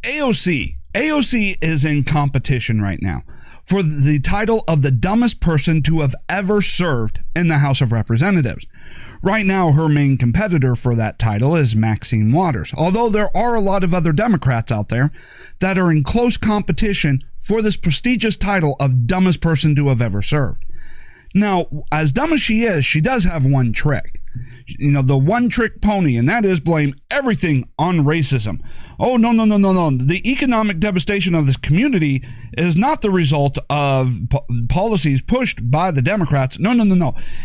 AOC. AOC is in competition right now for the title of the dumbest person to have ever served in the House of Representatives. Right now, her main competitor for that title is Maxine Waters, although there are a lot of other Democrats out there that are in close competition for this prestigious title of dumbest person to have ever served. Now, as dumb as she is, she does have one trick. You know, the one trick pony, and that is blame everything on racism. Oh, no. The economic devastation of this community is not the result of policies pushed by the Democrats. No.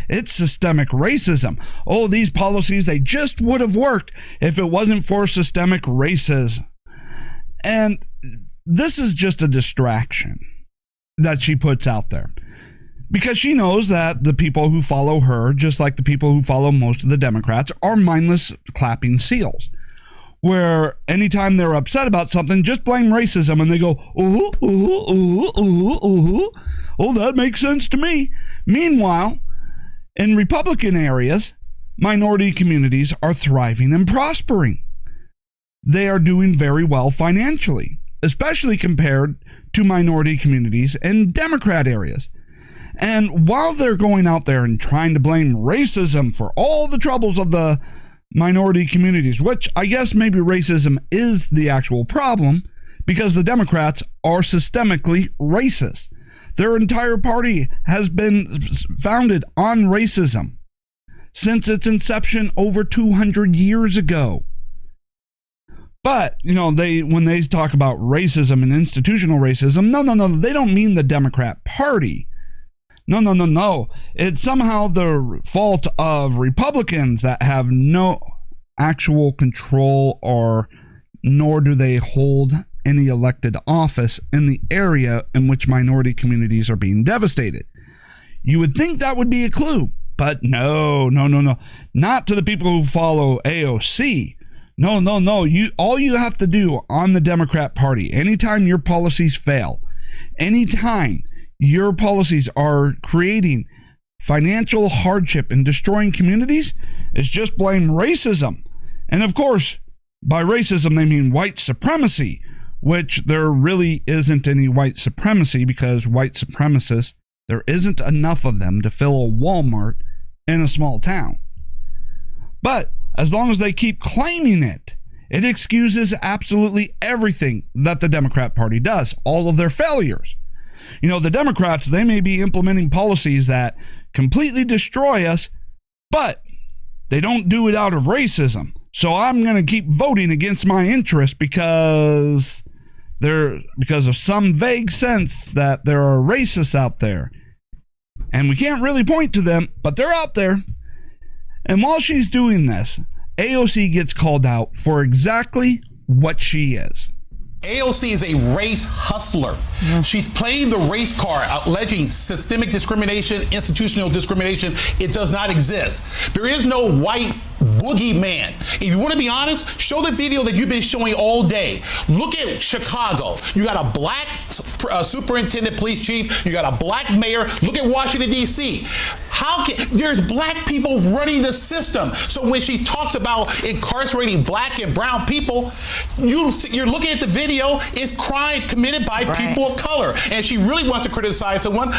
It's systemic racism. Oh, these policies, they just would have worked if it wasn't for systemic racism. And this is just a distraction that she puts out there. Because she knows that the people who follow her, just like the people who follow most of the Democrats, are mindless clapping seals. Where anytime they're upset about something, just blame racism and they go, oh, that makes sense to me. Meanwhile, in Republican areas, minority communities are thriving and prospering. They are doing very well financially, especially compared to minority communities in Democrat areas. And while they're going out there and trying to blame racism for all the troubles of the minority communities, which I guess maybe racism is the actual problem because the Democrats are systemically racist. Their entire party has been founded on racism since its inception over 200 years ago. But, you know, when they talk about racism and institutional racism, no, they don't mean the Democrat Party. No. It's somehow the fault of Republicans that have no actual control nor do they hold any elected office in the area in which minority communities are being devastated. You would think that would be a clue, but no. Not to the people who follow AOC. No. All you have to do on the Democrat Party, anytime your policies fail, anytime your policies are creating financial hardship and destroying communities, is just blame racism. And of course, by racism, they mean white supremacy, which there really isn't any white supremacy because white supremacists, there isn't enough of them to fill a Walmart in a small town. But as long as they keep claiming it, it excuses absolutely everything that the Democrat Party does, all of their failures. You know, the Democrats, they may be implementing policies that completely destroy us, but they don't do it out of racism. So I'm going to keep voting against my interest because of some vague sense that there are racists out there. And we can't really point to them, but they're out there. And while she's doing this, AOC gets called out for exactly what she is. AOC is a race hustler. Yeah. She's playing the race card, alleging systemic discrimination, institutional discrimination. It does not exist. There is no white boogeyman. If you want to be honest, show the video that you've been showing all day. Look at Chicago. You got a black superintendent, police chief. You got a black mayor. Look at Washington, D.C. There's black people running the system. So when she talks about incarcerating black and brown people, you're looking at the video. It's crime committed by people of color. And she really wants to criticize someone.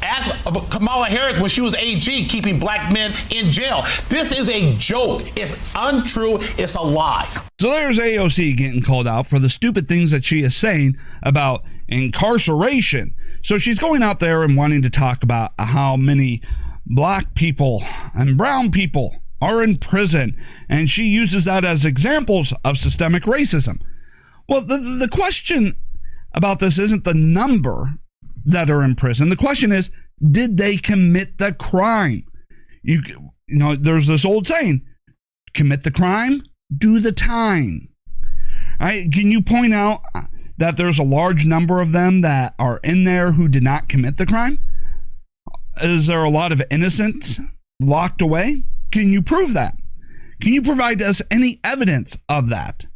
Ask Kamala Harris when she was AG, keeping black men in jail. This is a joke. It's untrue. It's a lie. So there's AOC getting called out for the stupid things that she is saying about incarceration. So she's going out there and wanting to talk about how many black people and brown people are in prison. And she uses that as examples of systemic racism. Well, the question about this isn't the number that are in prison. The question is, did they commit the crime? You know, there's this old saying, commit the crime, do the time. Right? Can you point out that there's a large number of them that are in there who did not commit the crime? Is there a lot of innocents locked away? Can you prove that? Can you provide us any evidence of that?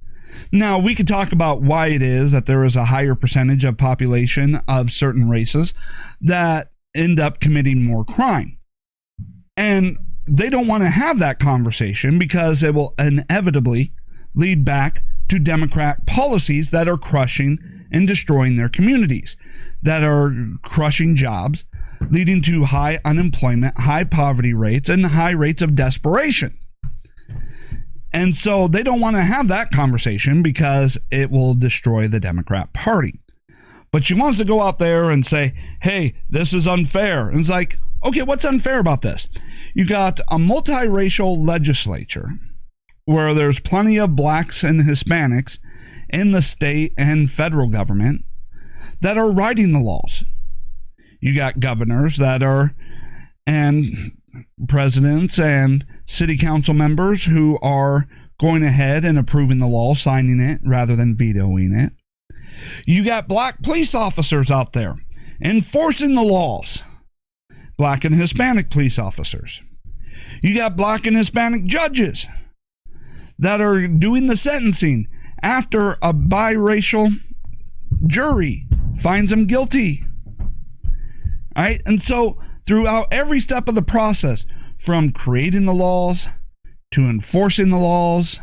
Now, we could talk about why it is that there is a higher percentage of population of certain races that end up committing more crime. And they don't want to have that conversation because it will inevitably lead back to Democrat policies that are crushing and destroying their communities, that are crushing jobs, leading to high unemployment, high poverty rates, and high rates of desperation. And so they don't want to have that conversation because it will destroy the Democrat Party. But she wants to go out there and say, hey, this is unfair. And it's like, okay, what's unfair about this? You got a multiracial legislature where there's plenty of blacks and Hispanics in the state and federal government that are writing the laws. You got governors that are, and presidents and city council members who are going ahead and approving the law, signing it rather than vetoing it. You got black police officers out there enforcing the laws, black and Hispanic police officers. You got black and Hispanic judges that are doing the sentencing after a biracial jury finds them guilty. All right? And so throughout every step of the process, from creating the laws to enforcing the laws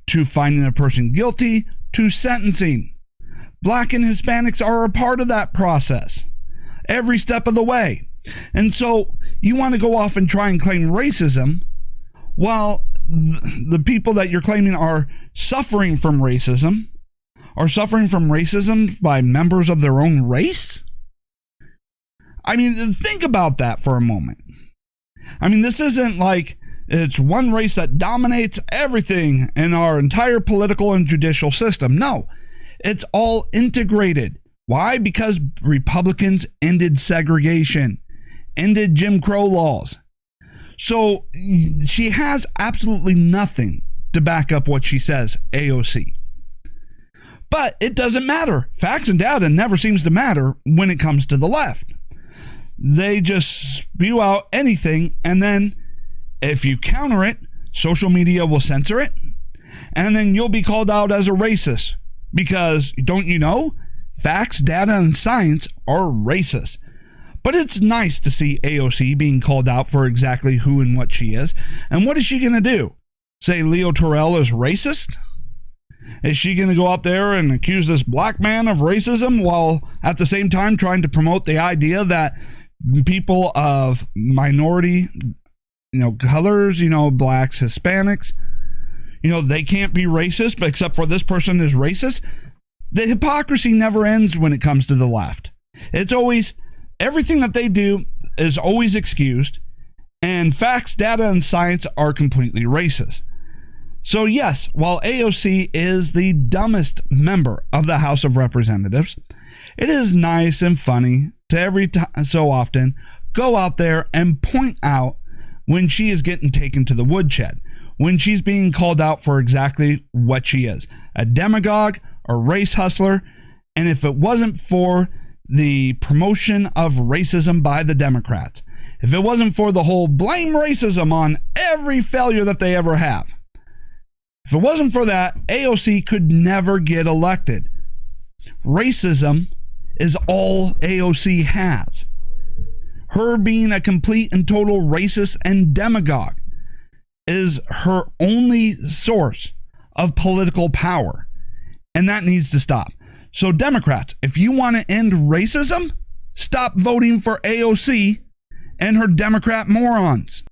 to finding a person guilty to sentencing, black and Hispanics are a part of that process every step of the way. And so you want to go off and try and claim racism while the people that you're claiming are suffering from racism by members of their own race? I mean, think about that for a moment. I mean, this isn't like it's one race that dominates everything in our entire political and judicial system. No, it's all integrated. Why? Because Republicans ended segregation, ended Jim Crow laws. So she has absolutely nothing to back up what she says, AOC. But it doesn't matter. Facts and data never seems to matter when it comes to the left. They just spew out anything, and then if you counter it, social media will censor it, and then you'll be called out as a racist. Because, don't you know, facts, data, and science are racist. But it's nice to see AOC being called out for exactly who and what she is. And what is she going to do? Say Leo Terrell is racist? Is she going to go out there and accuse this black man of racism while at the same time trying to promote the idea that people of minority, colors, blacks, Hispanics, they can't be racist, but except for this person is racist? The hypocrisy never ends when it comes to the left. It's always, everything that they do is always excused, and facts, data, and science are completely racist. So yes, while AOC is the dumbest member of the House of Representatives, it is nice and funny to every so often go out there and point out when she is getting taken to the woodshed, when she's being called out for exactly what she is, a demagogue, a race hustler. And if it wasn't for the promotion of racism by the Democrats, if it wasn't for the whole blame racism on every failure that they ever have, if it wasn't for that, AOC could never get elected. Racism is all AOC has. Her being a complete and total racist and demagogue is her only source of political power. And that needs to stop. So Democrats, if you want to end racism, stop voting for AOC and her Democrat morons.